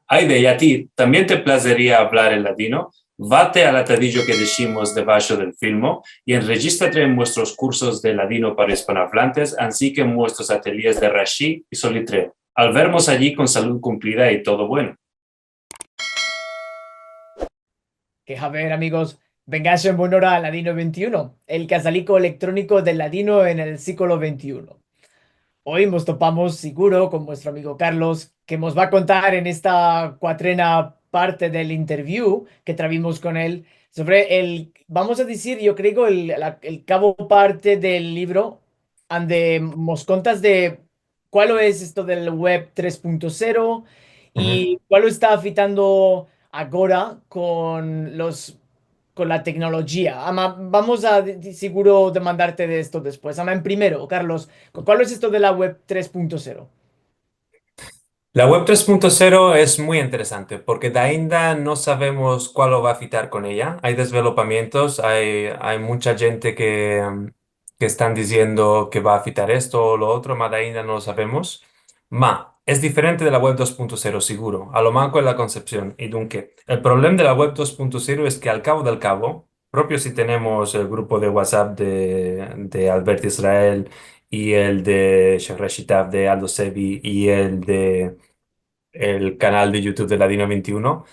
Aide, y a ti, ¿también te placería hablar en ladino? Vate al atadillo que decimos debajo del filmo y enregístrate en nuestros cursos de ladino para hispanohablantes, así que en nuestros ateliers de Rashi y Solitreo. Al vernos allí con salud cumplida y todo bueno. Que a ver, amigos, vengáis en buen hora al Ladino 21, el casalico electrónico del ladino en el siglo XXI. Hoy nos topamos seguro con nuestro amigo Carlos, que nos va a contar en esta cuatrena parte del interview que travimos con él sobre el, vamos a decir, yo creo, el cabo parte del libro, donde nos contas de cuál es esto del web 3.0 Ujú. y cuál está afectando ahora con la tecnología. Vamos a seguro demandarte de esto después. En primero, Carlos, ¿cuál es esto de la web 3.0? La web 3.0 es muy interesante porque de ainda no sabemos cuál lo va a fitar con ella. Hay desvelopamientos, hay mucha gente que están diciendo que va a fitar esto o lo otro, mas de ainda no lo sabemos. Ma, es diferente de la web 2.0 seguro, a lo manco en la concepción. Y dunque, el problema de la web 2.0 es que al cabo del cabo, propio si tenemos el grupo de WhatsApp de Albert Israel y el de Sheikh de Aldo Sebi y el de el canal de YouTube de Ladino 21.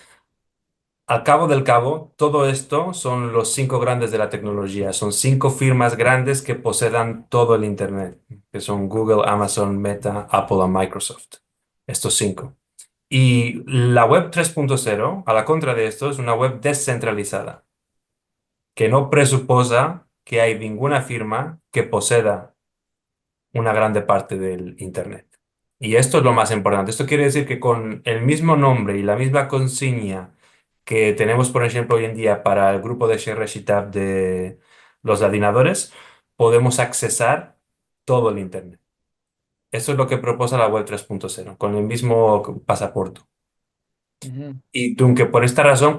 Al cabo del cabo, todo esto son los cinco grandes de la tecnología. Son cinco firmas grandes que posedan todo el Internet, que son Google, Amazon, Meta, Apple y Microsoft. Estos cinco. Y la web 3.0, a la contra de esto, es una web descentralizada, que no presuposa que hay ninguna firma que poseda una grande parte del Internet. Y esto es lo más importante. Esto quiere decir que con el mismo nombre y la misma consigna que tenemos, por ejemplo, hoy en día para el grupo de Share Shitab de los ladinadores, podemos accesar todo el Internet. Eso es lo que propone la web 3.0, con el mismo pasaporte. Ujú. Y aunque por esta razón,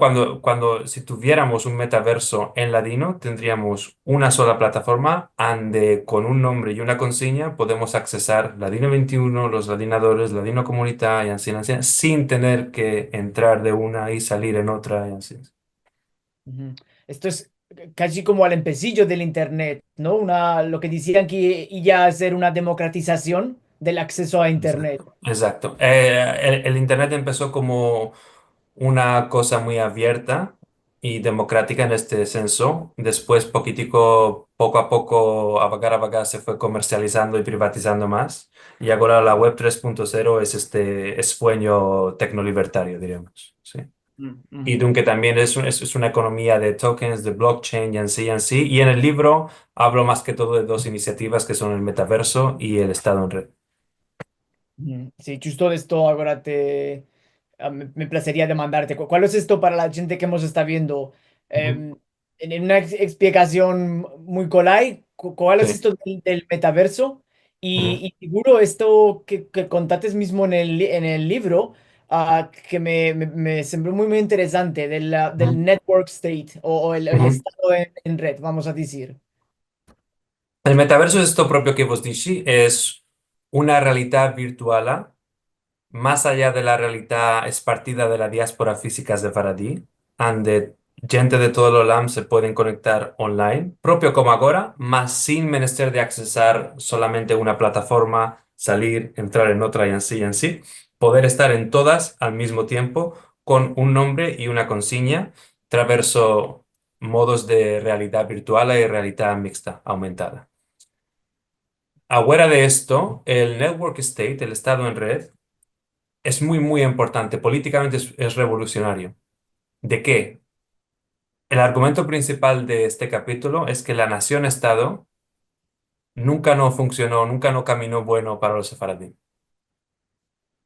si tuviéramos un metaverso en ladino, tendríamos una sola plataforma donde con un nombre y una consigna podemos accesar Ladino 21, los ladinadores, Ladino Comunidad y así, sin tener que entrar de una y salir en otra y así. Ujú. Esto es casi como al empecillo del Internet, ¿no? Lo que decían que iba a ser una democratización del acceso a Internet. Exacto. Exacto. El Internet empezó como una cosa muy abierta y democrática en este senso. Después, poco a poco, a vagar, se fue comercializando y privatizando más. Y ahora la web 3.0 es este sueño tecnolibertario, diríamos. Sí. Mm, Y ujú. aunque también es una economía de tokens, de blockchain y así, y así. Y en el libro hablo más que todo de dos iniciativas que son el metaverso y el Estado en red. Sí, justo de esto ahora me placería demandarte. ¿Cuál es esto para la gente que hemos estado viendo? Ujú. En una explicación muy colai, ¿cuál es Sí. esto del metaverso? Ujú. Y seguro esto que contaste mismo en el libro, que me sembró muy interesante, Ujú. del network state el Ujú. estado en red, vamos a decir. El metaverso es esto propio que vos dici, es una realidad virtual más allá de la realidad espartida de la diáspora física de Faradí, donde gente de todo el olam se pueden conectar online, propio como ahora, más sin menester de accesar solamente una plataforma, salir, entrar en otra y así, poder estar en todas al mismo tiempo con un nombre y una consigna, traverso modos de realidad virtual y realidad mixta aumentada. Afuera de esto, el network state, el estado en red, es muy importante. Políticamente es revolucionario. ¿De qué? El argumento principal de este capítulo es que la nación-estado nunca no funcionó, nunca no caminó bueno para los sefaradíes.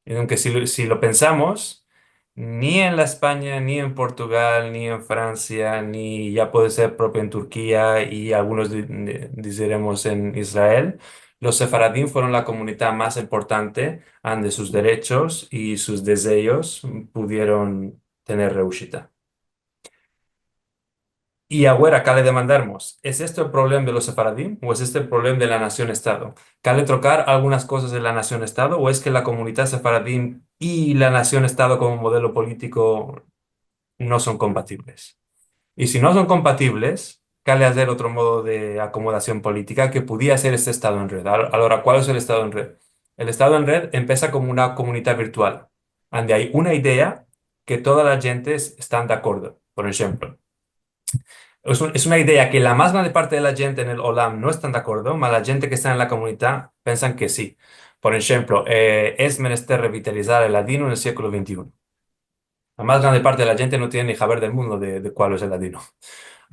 Y aunque si lo pensamos, ni en la España, ni en Portugal, ni en Francia, ni ya puede ser propio en Turquía y algunos diremos en Israel, los sefaradín fueron la comunidad más importante donde sus derechos y sus deseos pudieron tener reushita. Y ahora, ¿qué le demandamos? ¿Es este el problema de los sefaradí o es este el problema de la nación-estado? ¿Cal trocar algunas cosas de la nación-estado o es que la comunidad sefaradí y la nación-estado como modelo político no son compatibles? Y si no son compatibles, ¿cal hacer otro modo de acomodación política que podía ser este estado en red? Ahora, ¿cuál es el estado en red? El estado en red empieza como una comunidad virtual, donde hay una idea que todas las gentes están de acuerdo. Por ejemplo. Es una idea que la más grande parte de la gente en el Olam no están de acuerdo, pero la gente que está en la comunidad piensan que sí. Por ejemplo, es menester revitalizar el ladino en el siglo XXI. La más grande parte de la gente no tiene ni saber del mundo de cuál es el ladino.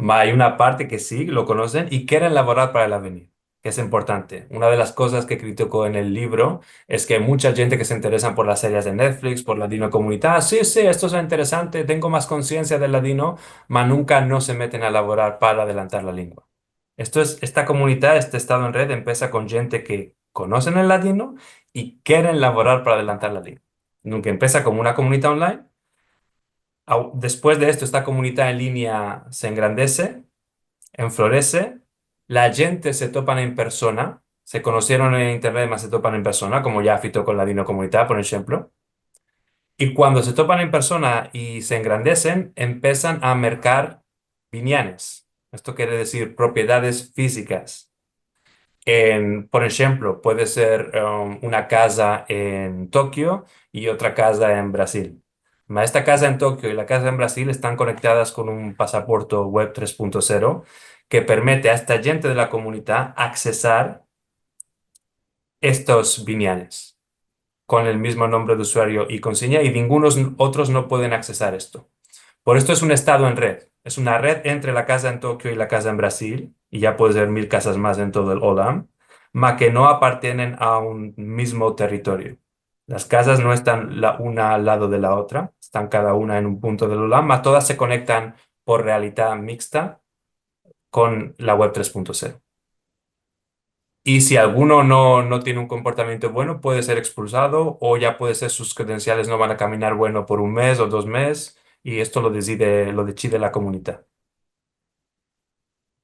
Hay una parte que sí lo conocen y quieren laborar para el avenir, que es importante. Una de las cosas que critico en el libro es que mucha gente que se interesa por las series de Netflix, por ladino comunidad, sí, sí, esto es interesante, tengo más conciencia del ladino, mas nunca no se meten a laborar para adelantar la lengua. Esta comunidad, este estado en red empieza con gente que conocen el ladino y quieren laborar para adelantar la lengua. Nunca empieza como una comunidad online. Después de esto, esta comunidad en línea se engrandece, enflorece, la gente se topan en persona, se conocieron en internet, más se topan en persona, como ya fito con la Dino Comunidad, por ejemplo. Y cuando se topan en persona y se engrandecen, empiezan a mercar viñanes. Esto quiere decir propiedades físicas. Por ejemplo, puede ser una casa en Tokio y otra casa en Brasil. Esta casa en Tokio y la casa en Brasil están conectadas con un pasaporte web 3.0 que permite a esta gente de la comunidad accesar estos viñales con el mismo nombre de usuario y contraseña y ningunos otros no pueden accesar esto. Por esto es un estado en red. Es una red entre la casa en Tokio y la casa en Brasil, y ya puede ser 1000 casas más en todo el Olam, ma que no apartienen a un mismo territorio. Las casas no están la una al lado de la otra, están cada una en un punto del Olam, ma todas se conectan por realidad mixta con la web 3.0. Y si alguno no tiene un comportamiento bueno, puede ser expulsado o ya puede ser sus credenciales no van a caminar bueno por un mes o 2 meses y esto lo decide la comunidad.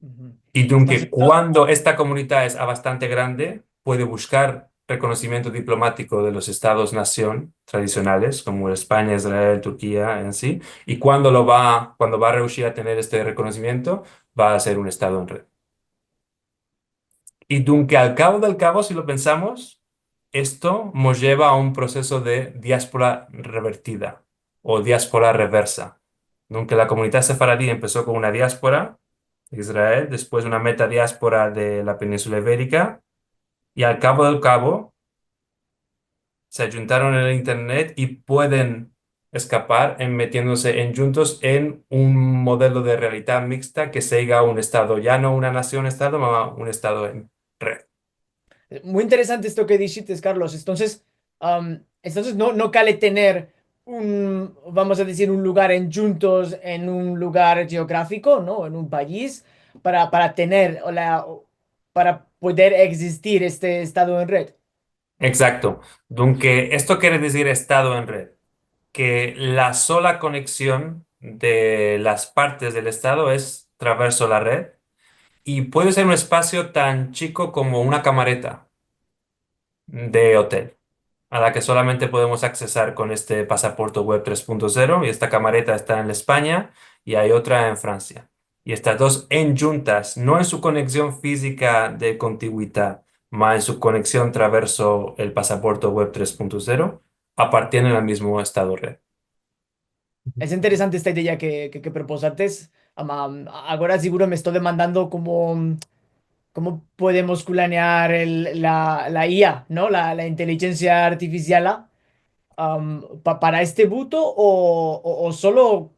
Ujú. Y Entonces, aunque cuando esta comunidad es bastante grande, puede buscar reconocimiento diplomático de los estados-nación tradicionales, como España, Israel, Turquía en sí, y cuando va a reuscir a tener este reconocimiento, va a ser un estado en red. Y aunque al cabo del cabo, si lo pensamos, esto nos lleva a un proceso de diáspora revertida o diáspora reversa. Aunque la comunidad sefaradí empezó con una diáspora de Israel, después una metadiáspora de la península ibérica, y al cabo del cabo se juntaron en el Internet y pueden escapar en metiéndose en juntos en un modelo de realidad mixta que siga un estado, ya no una nación-estado, sino un estado en red. muy interesante esto que dijiste, Carlos. Entonces no cale tener vamos a decir, un lugar en juntos, en un lugar geográfico, ¿no? En un país, para tener, para poder existir este estado en red. Exacto. Aunque esto quiere decir estado en red, que la sola conexión de las partes del estado es traverso la red y puede ser un espacio tan chico como una camareta de hotel, a la que solamente podemos accesar con este pasaporte web 3.0 y esta camareta está en España y hay otra en Francia. Y estas dos en juntas, no en su conexión física de contigüidad, más en su conexión traverso el pasaporte web 3.0, apartienen al mismo estado red. Es interesante esta idea que proposaste. Ahora seguro me estoy demandando cómo podemos planear la IA, ¿no? La inteligencia artificial para este buto o solo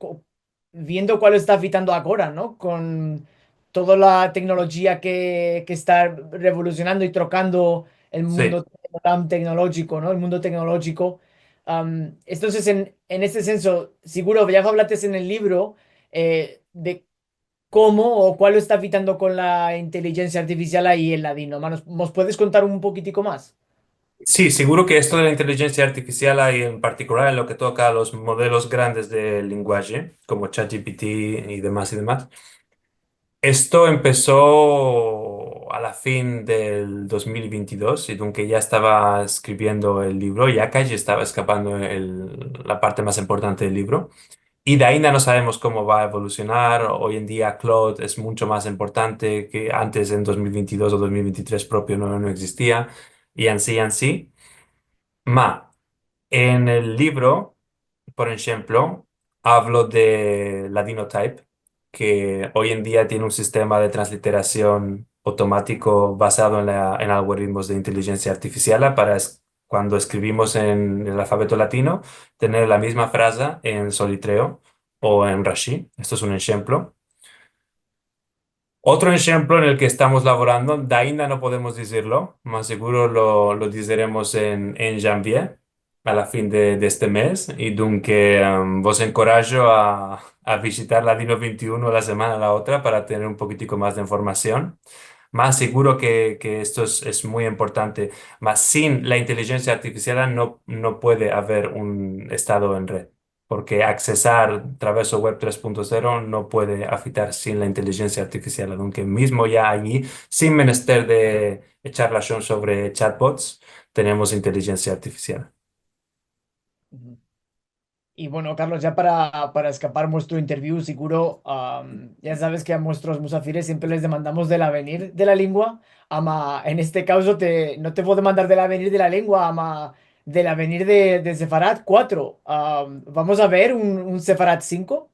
viendo cuál está fitando ahora, ¿no? Con toda la tecnología que está revolucionando y trocando el Sí. mundo tan tecnológico, ¿no? El mundo tecnológico. Entonces, en este senso, seguro, ya hablaste en el libro de cómo o cuál lo está fitando con la inteligencia artificial ahí en Ladino. ¿Nos puedes contar un poquitico más? Sí, seguro que esto de la inteligencia artificial hay en particular en lo que toca a los modelos grandes de lenguaje, como ChatGPT y demás y demás. Esto empezó a la fin del 2022 y aunque ya estaba escribiendo el libro, ya casi estaba escapando la parte más importante del libro. Y de ahí ya no sabemos cómo va a evolucionar. Hoy en día Cloud es mucho más importante que antes en 2022 o 2023 propio no existía. Y así. Ma, en el libro, por ejemplo, hablo de la Dinotype, que hoy en día tiene un sistema de transliteración automático basado en algoritmos de inteligencia artificial para cuando escribimos en el alfabeto latino, tener la misma frase en solitreo o en Rashi. Esto es un ejemplo. Otro ejemplo en el que estamos laborando, de ainda no podemos decirlo, más seguro lo diremos en janvier, a la fin de este mes, y dunque vos encorajo a visitar la Dino 21 la semana a la otra para tener un poquitico más de información. Más seguro que esto es muy importante, más sin la inteligencia artificial no puede haber un estado en red porque accesar a través de Web 3.0 no puede afectar sin la inteligencia artificial, aunque mismo ya allí, sin menester de echar la sobre chatbots, tenemos inteligencia artificial. Ujú. Y bueno, Carlos, ya para escapar nuestro interview, seguro, ya sabes que a nuestros musafires siempre les demandamos del avenir de la lengua. Ama, en este caso no te puedo demandar del avenir de la lengua, ama del avenir de Sefarad 4. Vamos a ver un Sefarad 5.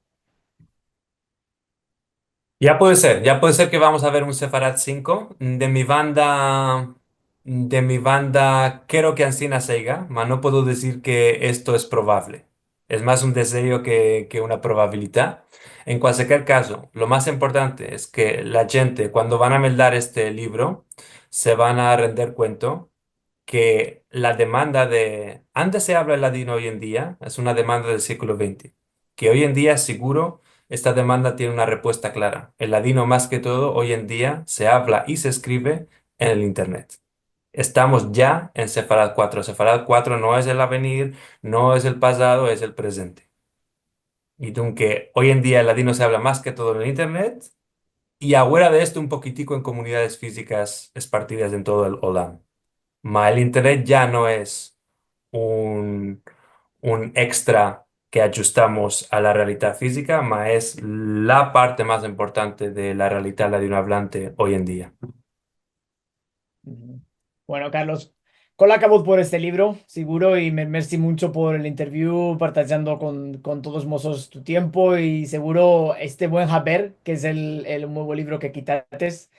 Ya puede ser que vamos a ver un Sefarad 5 de mi banda, quiero que Ancina siga, pero no puedo decir que esto es probable. Es más un deseo que una probabilidad. En cualquier caso, lo más importante es que la gente, cuando van a meldar este libro, se van a render cuenta que la demanda antes se habla el ladino hoy en día, es una demanda del siglo XX, que hoy en día seguro esta demanda tiene una respuesta clara. El ladino más que todo hoy en día se habla y se escribe en el Internet. Estamos ya en Sefarad 4. Sefarad 4 no es el avenir, no es el pasado, es el presente. Y aunque hoy en día el ladino se habla más que todo en el Internet, y ahora de esto un poquitico en comunidades físicas esparcidas en todo el Olam. El Internet ya no es un, un extra que ajustamos a la realidad física, es la parte más importante de la realidad latinohablante hoy en día. Ujú. Bueno, Carlos, con acabó por este libro, seguro, y me merci mucho por el interview, partajando con todos mozos tu tiempo y seguro este buen Haber, que es el nuevo libro que quitates,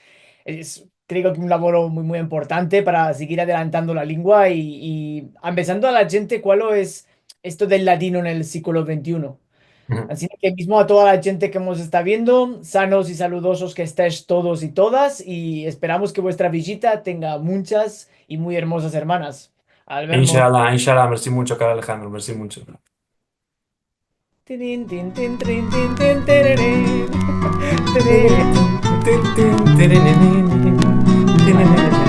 es creo que un laboro muy importante para seguir adelantando la lengua y empezando a la gente cuál es esto del latino en el siglo XXI. Ujú. Así que mismo a toda la gente que nos está viendo, sanos y saludosos que estéis todos y todas y esperamos que vuestra visita tenga muchas y muy hermosas hermanas. Al vernos. Inshallah, inshallah, merci mucho, Carlos Alejandro, merci mucho. Tin, tin, tin, tin, tin, tin, tirirín. Tirirín. Tin, tin, tin, tin, tin, tin, tin, tin, tin.